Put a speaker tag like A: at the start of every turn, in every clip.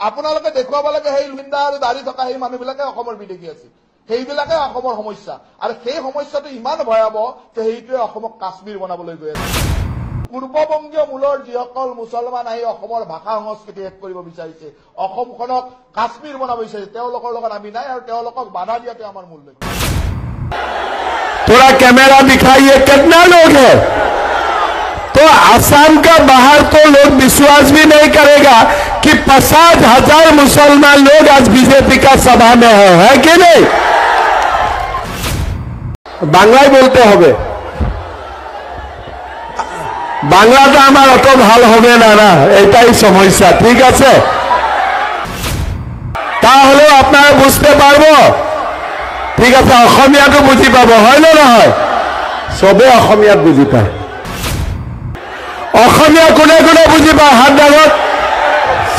A: আপোনালোকে দেখুৱাব লাগে সেই লুইন্দা আৰু দাড়ি থকা সেই মানুহবিলাকে অসমৰ বিদেশী আছিল সেইবিলাকে অসমৰ সমস্যা আৰু সেই সমস্যাটো ইমান ভয়াৱহ যে সেইটোৱে অসমক কাশ্মীৰ বনাবলৈ গৈ আছে পূৰ্ববংগীয় মূলৰ যিসকল মুছলমান আহি অসমৰ ভাষা সংস্কৃতি শেষ কৰিব বিচাৰিছে অসমখনক কাশ্মীৰ বনাব বিচাৰিছে তেওঁলোকৰ লগত আমি নাই আৰু তেওঁলোকক বাধা দিয়াটো আমাৰ মূল লক্ষ্য
B: थोड़ा कैमरा दिखाइए कितना लोग है तो आसाम का बाहर तो लोग विश्वास भी नहीं करेगा कि 50,000 मुसलमान लोग आज बीजेपी का सभा में है कि नहीं बांग्लाई बोलते होगे बांग्ला तो हमारा तो ভাল হবে না না এটাই সমস্যা ঠিক আছে তাহলে আপনারা বুঝতে পারবো ঠিক আছে অসমীয়াটো বুঝি পাব হয় না নহয় সবে অসমীয়াত বুঝি পায় অসমীয়া কোনে কোনে বুঝি পায় হাত ডালত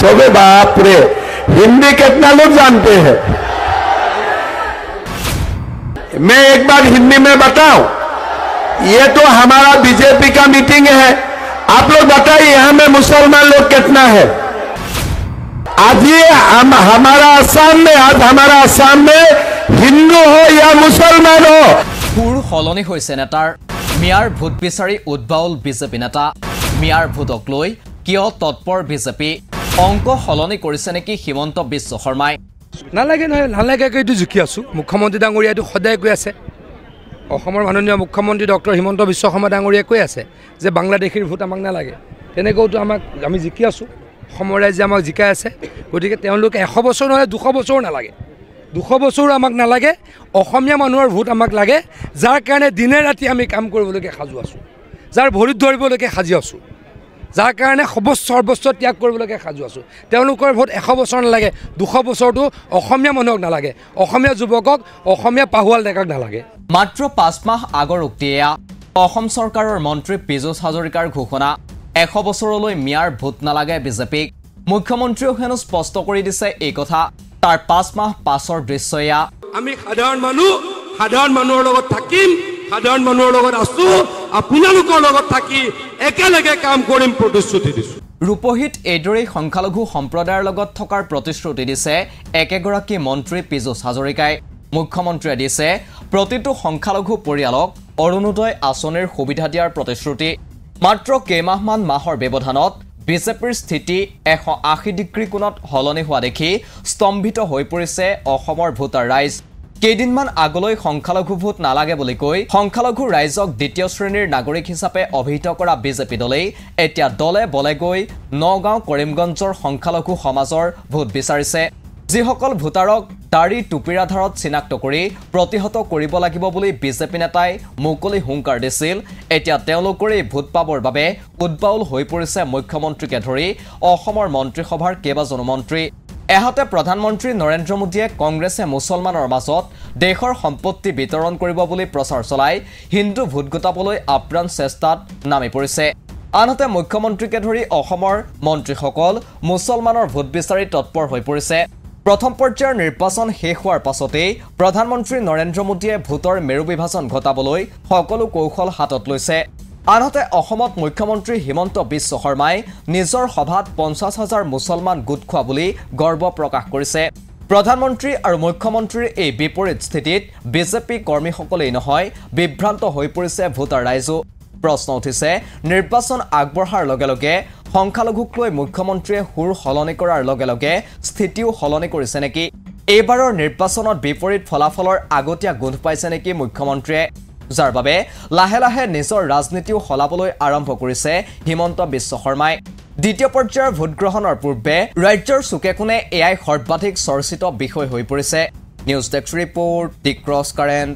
B: सबे बाप रे हिंदी कितना लोग जानते हैं मैं एक बार हिंदी में बताऊं ये तो हमारा बीजेपी का मीटिंग है आप लोग बताइए यहाँ में मुसलमान लोग कितना है आज ये हमारा आसाम में हिंदू हो या मुसलमान हो
C: সুৰ হলনি হৈছে নেতাৰ মিয়াৰ ভোট বিচাৰি উদ্বাউল বিজেপি নেতা মিয়াৰ ভোটক লৈ কিয় তৎপৰ বিজেপি অংক হলনি কৰিছে নেকি হিমন্ত বিশ্ব শৰ্মাই
D: নালাগে নহয় নালাগে এইটো জুকি আছো মুখ্যমন্ত্ৰী ডাঙৰীয়াটো সদায় কৈ আছে অসমৰ মাননীয় মুখ্যমন্ত্ৰী ডক্টৰ হিমন্ত বিশ্ব শৰ্মা ডাঙৰীয়াই কৈ আছে যে বাংলাদেশীৰ ভোট আমাক নালাগে তেনেকৈতো আমাক আমি জিকি আছো অসমৰ ৰাইজে আমাক জিকাই আছে গতিকে তেওঁলোকে 100 বছৰ নহয় 200 বছৰ নালাগে 200 বছৰ আমাক নালাগে অসমীয়া মানুহৰ ভোট আমাক লাগে যাৰ কাৰণে দিনে ৰাতি আমি কাম কৰিবলৈকে সাজু আছো যাৰ ভৰিত ধৰিবলৈকে সাজি আছো যাৰ কাৰণে সৰ্বস্ব ত্যাগ কৰিবলৈকে সাজু আছো তেওঁলোকৰ ভোট 100 বছৰ নালাগে 200 বছৰটো অসমীয়া মানুহক নালাগে অসমীয়া যুৱকক অসমীয়া পাহুৱাল ডেকাক নালাগে
C: মাত্ৰ 5 মাহ আগৰ উক্তিয়া অসম চৰকাৰৰ মন্ত্ৰী পীযুষ হাজৰিকাৰ ঘোষণা 100 বছৰলৈ মিয়াৰ ভোট নালাগে বিজেপিক মুখ্যমন্ত্ৰীও হেনো স্পষ্ট কৰি দিছে এই কথা তাৰ 5 মাহ পাছৰ দৃশ্যয়া
D: আমি সাধাৰণ মানুহৰ লগত থাকিম সাধাৰণ মানুহৰ লগত আছো আপোনালোকৰ লগত থাকি একেলগে কাম কৰিম প্ৰতিশ্ৰুতি দিছো
C: ৰূপহিত এইদৰে সংখ্যালঘু সম্প্ৰদায়ৰ লগত থকাৰ প্ৰতিশ্ৰুতি দিছে একেগৰাকী মন্ত্ৰী পীযুষ হাজৰিকাই মুখ্যমন্ত্ৰীয়ে দিছে প্ৰতিটো সংখ্যালঘু পৰিয়ালক অৰুণোদয় আঁচনিৰ সুবিধা দিয়াৰ প্ৰতিশ্ৰুতি মাত্ৰ কেইমাহমান মাহৰ ব্যৱধানত বিজেপিৰ স্থিতি 180 ডিগ্ৰী কোণত হলনি হোৱা দেখি স্তম্ভিত হৈ পৰিছে অসমৰ ভোটাৰ ৰাইজ কেইদিনমান আগলৈ সংখ্যালঘু ভোট নালাগে বুলি কৈ সংখ্যালঘু ৰাইজক দ্বিতীয় শ্ৰেণীৰ নাগৰিক হিচাপে অভিহিত কৰা বিজেপি দলে এতিয়া দলে বলে গৈ নগাঁও কৰিমগঞ্জৰ সংখ্যালঘু সমাজৰ ভোট বিচাৰিছে যিসকল ভোটাৰক দাড়ি টুপিৰ আধাৰত চিনাক্ত কৰি প্ৰতিহত কৰিব লাগিব বুলি বিজেপি নেতাই মুকলি হুংকাৰ দিছিল এতিয়া তেওঁলোকৰে ভোট পাবৰ বাবে উদ্বাউল হৈ পৰিছে মুখ্যমন্ত্ৰীকে ধৰি অসমৰ মন্ত্ৰীসভাৰ কেইবাজনো মন্ত্ৰী এহাতে প্ৰধানমন্ত্ৰী নৰেন্দ্ৰ মোদীয়ে কংগ্ৰেছে মুছলমানৰ মাজত দেশৰ সম্পত্তি বিতৰণ কৰিব বুলি প্ৰচাৰ চলাই হিন্দু ভোট গোটাবলৈ আপ্ৰাণ চেষ্টাত নামি পৰিছে আনহাতে মুখ্যমন্ত্ৰীকে ধৰি অসমৰ মন্ত্ৰীসকল মুছলমানৰ ভোট বিচাৰি তৎপৰ হৈ পৰিছে প্ৰথম পৰ্যায়ৰ নিৰ্বাচন শেষ হোৱাৰ পাছতে প্ৰধানমন্ত্ৰী নৰেন্দ্ৰ মোদীয়ে ভোটৰ মেৰু বিভাজন ঘটাবলৈ সকলো কৌশল হাতত লৈছে আনহাতে অসমত মুখ্যমন্ত্ৰী হিমন্ত বিশ্ব শৰ্মাই নিজৰ সভাত 50,000 মুছলমান গোট খোৱা বুলি গৰ্ব প্ৰকাশ কৰিছে প্ৰধানমন্ত্ৰী আৰু মুখ্যমন্ত্ৰীৰ এই বিপৰীত স্থিতিত বিজেপি কৰ্মীসকলেই নহয় বিভ্ৰান্ত হৈ পৰিছে ভোটাৰ ৰাইজো প্ৰশ্ন উঠিছে নিৰ্বাচন আগবঢ়াৰ লগে লগে সংখ্যালঘুক লৈ মুখ্যমন্ত্ৰীয়ে সুৰ হলনি কৰাৰ লগে লগে স্থিতিও হলনি কৰিছে নেকি এইবাৰৰ নিৰ্বাচনত বিপৰীত ফলাফলৰ আগতীয়া গোন্ধ পাইছে নেকি মুখ্যমন্ত্ৰীয়ে যাৰ বাবে লাহে লাহে নিজৰ ৰাজনীতিও হলাবলৈ আৰম্ভ কৰিছে হিমন্ত বিশ্ব শৰ্মাই দ্বিতীয় পৰ্যায়ৰ ভোট গ্ৰহণৰ পূৰ্বে ৰাজ্যৰ চুকে কোণে এয়াই সৰ্বাধিক চৰ্চিত বিষয় হৈ পৰিছে নিউজ ডেস্ক ৰিপৰ্ট দি ক্ৰছ কাৰেণ্ট